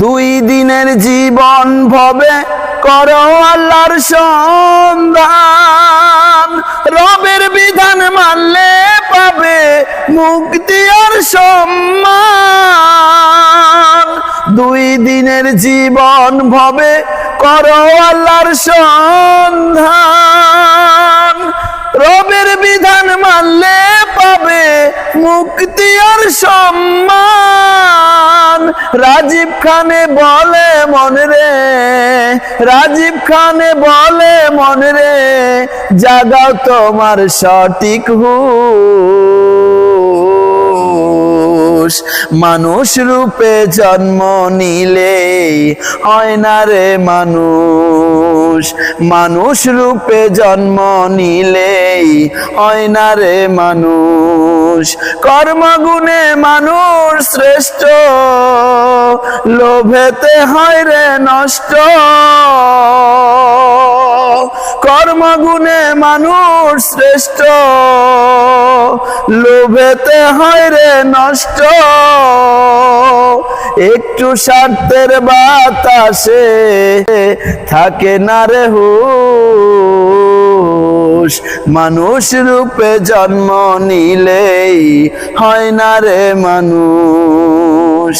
দুই দিনের জীবন ভবে করো আল্লাহর সন্ধান, রবের বিধান মানলে পাবে মুক্তি আর সম্মান। দুই দিনের জীবন ভবে করো আল্লাহর সন্ধান, রবের বিধান মানলে পাবে মুক্তি আর সম্মান। রাজীব খানে বলে মনে রে, রাজীব খানে বলে মনে রে, জাগাও তোমার সঠিক হুঁশ। মানুষ রূপে জন্ম নিলে হয় না রে মানুষ, মানুষ রূপে জন্ম নিলে হয় না রে মানুষ। কর্মগুণে মানুষ শ্রেষ্ঠ, লোভেতে হয় রে নষ্ট। কর্মগুণে মানুষ শ্রেষ্ঠ, লোভেতে হয় রে নষ্ট। একটু স্বার্থের বাতাসে থাকে না রে হুঁশ। মানুষ রূপে জন্ম নিলেই হয় না রে মানুষ।